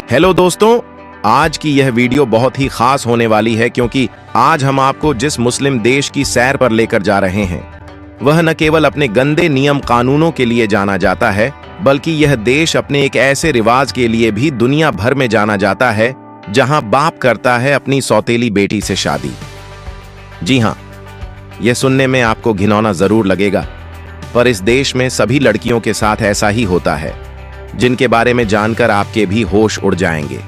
Hello दोस्तों, आज की यह वीडियो बहुत ही खास होने वाली है क्योंकि आज हम आपको जिस मुस्लिम देश की सैर पर लेकर जा रहे हैं वह न केवल अपने गंदे नियम कानूनों के लिए जाना जाता है बल्कि यह देश अपने एक ऐसे रिवाज के लिए भी दुनिया भर में जाना जाता है जहां बाप करता है अपनी सौतेली बेटी से शादी। जी हां, यह सुनने में आपको घिनौना जरूर लगेगा, पर इस देश में सभी लड़कियों के साथ ऐसा ही होता है, जिनके बारे में जानकर आपके भी होश उड़ जाएंगे।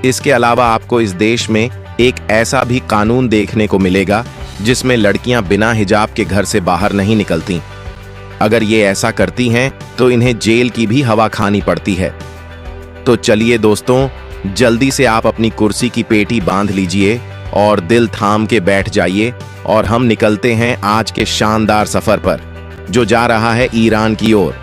इसके अलावा आपको इस देश में एक ऐसा भी कानून देखने को मिलेगा जिसमें लड़कियां बिना हिजाब के घर से बाहर नहीं निकलती। अगर ये ऐसा करती हैं तो इन्हें जेल की भी हवा खानी पड़ती है। तो चलिए दोस्तों, जल्दी से आप अपनी कुर्सी की पेटी बांध लीजिए और दिल थाम के बैठ जाइए और हम निकलते हैं आज के शानदार सफर पर, जो जा रहा है ईरान की ओर।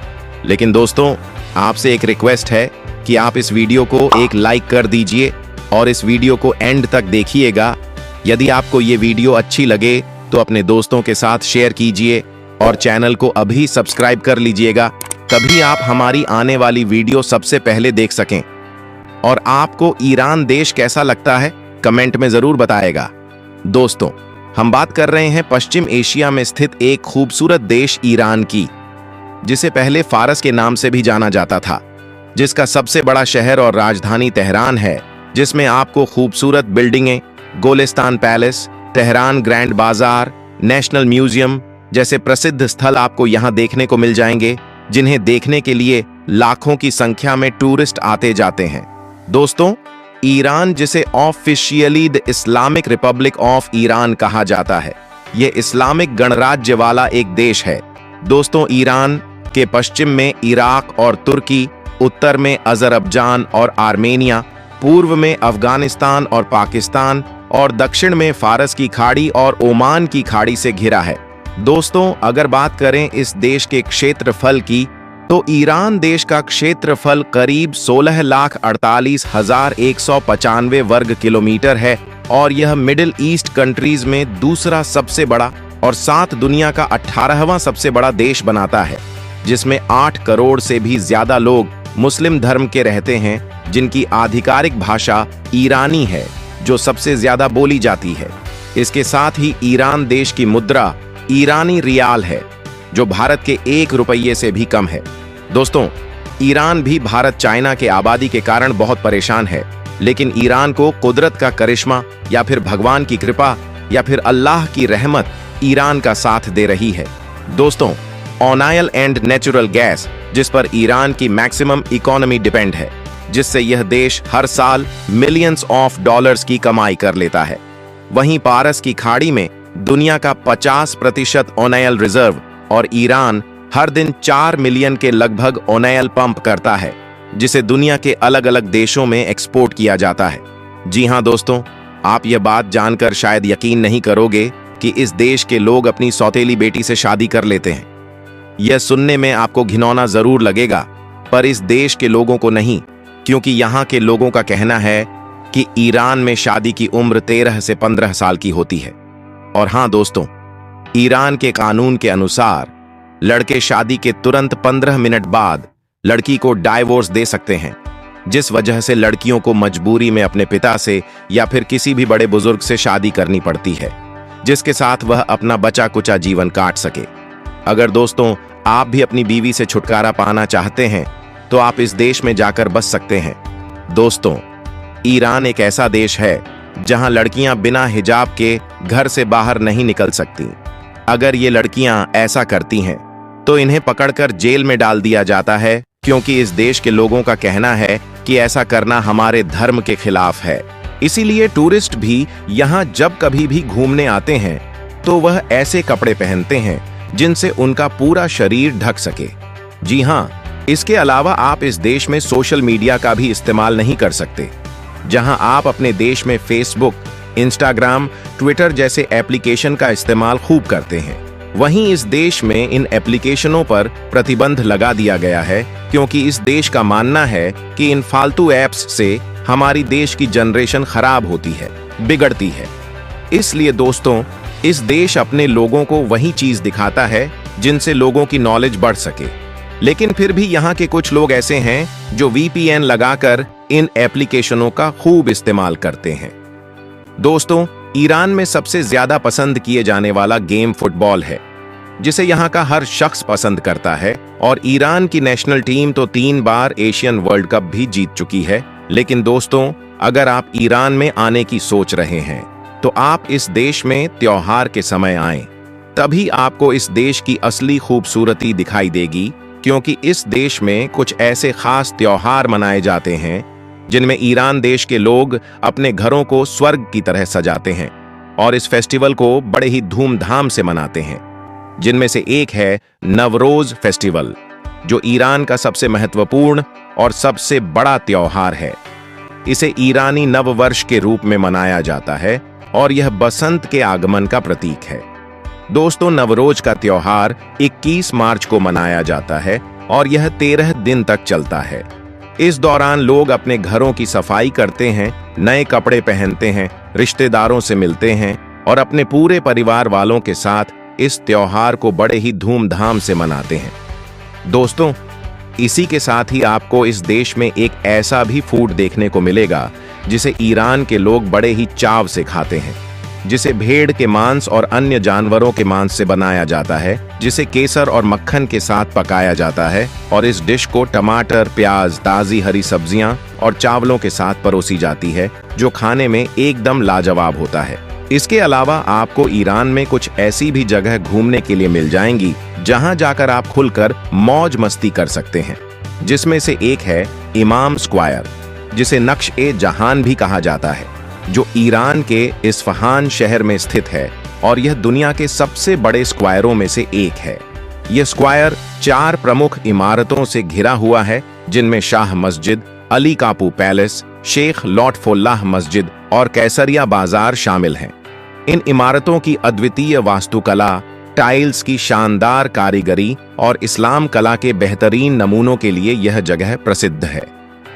लेकिन दोस्तों, आपसे एक रिक्वेस्ट है कि आप इस वीडियो को एक लाइक कर दीजिए और इस वीडियो को एंड तक देखिएगा। यदि आपको ये वीडियो अच्छी लगे तो अपने दोस्तों के साथ शेयर कीजिए और चैनल को अभी सब्सक्राइब कर लीजिएगा, तभी आप हमारी आने वाली वीडियो सबसे पहले देख सकें। और आपको ईरान देश कैसा लगता है कमेंट में जरूर बताएगा। दोस्तों, हम बात कर रहे हैं पश्चिम एशिया में स्थित एक खूबसूरत देश ईरान की, जिसे पहले फारस के नाम से भी जाना जाता था, जिसका सबसे बड़ा शहर और राजधानी तेहरान है, जिसमें आपको खूबसूरत बिल्डिंगें, गोलिस्तान पैलेस, तेहरान ग्रैंड बाजार, नेशनल म्यूजियम जैसे प्रसिद्ध स्थल आपको यहां देखने को मिल जाएंगे, जिन्हें देखने के लिए लाखों की संख्या में टूरिस्ट आते जाते हैं। दोस्तों, ईरान, जिसे officially the Islamic Republic of Iran कहा जाता है, यह इस्लामिक गणराज्य वाला एक देश है। दोस्तों, ईरान के पश्चिम में इराक और तुर्की, उत्तर में अजरबैजान और आर्मेनिया, पूर्व में अफगानिस्तान और पाकिस्तान और दक्षिण में फारस की खाड़ी और ओमान की खाड़ी से घिरा है। दोस्तों, अगर बात करें इस देश के क्षेत्रफल की, तो ईरान देश का क्षेत्रफल करीब 16,48,195 वर्ग किलोमीटर है और यह मिडिल ईस्ट कंट्रीज में दूसरा सबसे बड़ा और 7 दुनिया का 18वां सबसे बड़ा देश बनाता है, जिसमें 8 करोड़ से भी ज्यादा लोग मुस्लिम धर्म के रहते हैं, जिनकी आधिकारिक भाषा ईरानी है, जो सबसे ज्यादा बोली जाती है। इसके साथ ही ईरान देश की मुद्रा ईरानी रियाल है, जो भारत के 1 रुपये से भी कम है। दोस्तों, ईरान भी भारत चाइना के आबादी के कारण बहुत परेशान है, लेकिन ईरान को कुदरत का करिश्मा या फिर भगवान की कृपा या फिर अल्लाह की रहमत ईरान का साथ दे रही है। दोस्तों, ऑयल एंड नेचुरल गैस, जिस पर ईरान की मैक्सिमम इकोनॉमी डिपेंड है, जिससे यह देश हर साल मिलियंस ऑफ डॉलर्स की कमाई कर लेता है। वहीं पारस की खाड़ी में दुनिया का 50% ऑयल रिजर्व और ईरान हर दिन 4 मिलियन के लगभग ऑयल पंप करता है, जिसे दुनिया के अलग अलग देशों में एक्सपोर्ट किया जाता है। जी हां दोस्तों, आप यह बात जानकर शायद यकीन नहीं करोगे कि इस देश के लोग अपनी सौतेली बेटी से शादी कर लेते हैं। यह सुनने में आपको घिनौना जरूर लगेगा, पर इस देश के लोगों को नहीं, क्योंकि यहाँ के लोगों का कहना है कि ईरान में शादी की उम्र 13 से 15 साल की होती है। और हाँ दोस्तों, ईरान के कानून के अनुसार लड़के शादी के तुरंत 15 मिनट बाद लड़की को डाइवोर्स दे सकते हैं, जिस वजह से लड़कियों को मजबूरी में अपने पिता से या फिर किसी भी बड़े बुजुर्ग से शादी करनी पड़ती है, जिसके साथ वह अपना बचा कुचा जीवन काट सके। अगर दोस्तों आप भी अपनी बीवी से छुटकारा पाना चाहते हैं तो आप इस देश में जाकर बस सकते हैं। दोस्तों, ईरान एक ऐसा देश है जहां लड़कियां बिना हिजाब के घर से बाहर नहीं निकल सकती। अगर ये लड़कियां ऐसा करती हैं तो इन्हें पकड़कर जेल में डाल दिया जाता है, क्योंकि इस देश के लोगों का कहना है कि ऐसा करना हमारे धर्म के खिलाफ है। इसीलिए टूरिस्ट भी यहाँ जब कभी भी घूमने आते हैं तो वह ऐसे कपड़े पहनते हैं जिनसे उनका पूरा शरीर ढक सके। जी हाँ, इसके अलावा आप इस देश में सोशल मीडिया का भी इस्तेमाल नहीं कर सकते। जहां आप अपने देश में फेसबुक, इंस्टाग्राम, ट्विटर जैसे एप्लीकेशन का इस्तेमाल खूब करते हैं, वहीं इस देश में इन एप्लीकेशनों पर प्रतिबंध लगा दिया गया है, क्योंकि इस देश का मानना है कि इन फालतू ऐप्स से हमारी देश की जनरेशन खराब होती है, बिगड़ती है। इसलिए दोस्तों, इस देश अपने लोगों को वही चीज दिखाता है जिनसे लोगों की नॉलेज बढ़ सके। लेकिन फिर भी यहाँ के कुछ लोग ऐसे हैं जो VPN लगाकर इन एप्लीकेशनों का खूब इस्तेमाल करते हैं। दोस्तों, ईरान में सबसे ज्यादा पसंद किए जाने वाला गेम फुटबॉल है, जिसे यहाँ का हर शख्स पसंद करता है। और ईरान की नेशनल टीम तो 3 बार एशियन वर्ल्ड कप भी जीत चुकी है। लेकिन दोस्तों, अगर आप ईरान में आने की सोच रहे हैं तो आप इस देश में त्योहार के समय आएं। तभी आपको इस देश की असली खूबसूरती दिखाई देगी, क्योंकि इस देश में कुछ ऐसे खास त्योहार मनाए जाते हैं जिनमें ईरान देश के लोग अपने घरों को स्वर्ग की तरह सजाते हैं और इस फेस्टिवल को बड़े ही धूमधाम से मनाते हैं। जिनमें से एक है नवरोज फेस्टिवल, जो ईरान का सबसे महत्वपूर्ण और सबसे बड़ा त्योहार है। इसे ईरानी नव वर्ष के रूप में मनाया जाता है और यह बसंत के आगमन का प्रतीक है। दोस्तों, नवरोज का त्योहार 21 मार्च को मनाया जाता है और यह 13 दिन तक चलता है। इस दौरान लोग अपने घरों की सफाई करते हैं, नए कपड़े पहनते हैं, रिश्तेदारों से मिलते हैं और अपने पूरे परिवार वालों के साथ इस त्योहार को बड़े ही धूमधाम से मनाते हैं। दोस्तों, इसी के साथ ही आपको इस देश में एक ऐसा भी फूड देखने को मिलेगा जिसे ईरान के लोग बड़े ही चाव से खाते हैं, जिसे भेड़ के मांस और अन्य जानवरों के मांस से बनाया जाता है, जिसे केसर और मक्खन के साथ पकाया जाता है और इस डिश को टमाटर, प्याज, ताजी हरी सब्जियां और चावलों के साथ परोसी जाती है, जो खाने में एकदम लाजवाब होता है। इसके अलावा आपको ईरान में कुछ ऐसी भी जगह घूमने के लिए मिल जाएंगी जहां जाकर आप खुलकर मौज मस्ती कर सकते हैं, जिसमें से एक है इमाम स्क्वायर, जिसे नक्श-ए-जहान भी कहा जाता है, जो ईरान के इस्फहान शहर में स्थित है और यह दुनिया के सबसे बड़े स्क्वायरों में से एक है। यह स्क्वायर 4 प्रमुख इमारतों से घिरा हुआ है, जिनमें शाह मस्जिद, अली कापू पैलेस, शेख लौटफुल्लाह मस्जिद और कैसरिया बाजार शामिल हैं। इन इमारतों की अद्वितीय वास्तुकला, टाइल्स की शानदार कारीगरी और इस्लाम कला के बेहतरीन नमूनों के लिए यह जगह प्रसिद्ध है।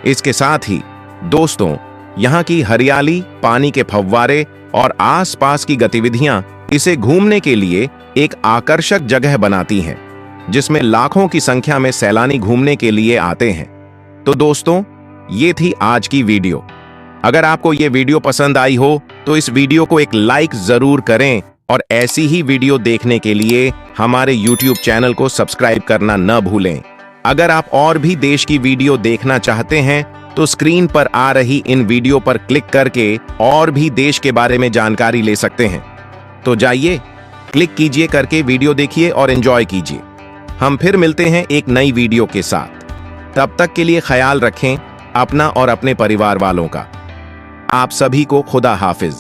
इसके साथ ही दोस्तों, यहाँ की हरियाली, पानी के फव्वारे और आसपास की गतिविधियां इसे घूमने के लिए एक आकर्षक जगह बनाती हैं, जिसमें लाखों की संख्या में सैलानी घूमने के लिए आते हैं। तो दोस्तों, ये थी आज की वीडियो। अगर आपको ये वीडियो पसंद आई हो तो इस वीडियो को एक लाइक जरूर करें और ऐसी ही वीडियो देखने के लिए हमारे YouTube चैनल को सब्सक्राइब करना न भूलें। अगर आप और भी देश की वीडियो देखना चाहते हैं तो स्क्रीन पर आ रही इन वीडियो पर क्लिक करके और भी देश के बारे में जानकारी ले सकते हैं। तो जाइए, क्लिक कीजिए करके वीडियो देखिए और एंजॉय कीजिए। हम फिर मिलते हैं एक नई वीडियो के साथ। तब तक के लिए ख्याल रखें अपना और अपने परिवार वालों का। आप सभी को खुदा हाफिज।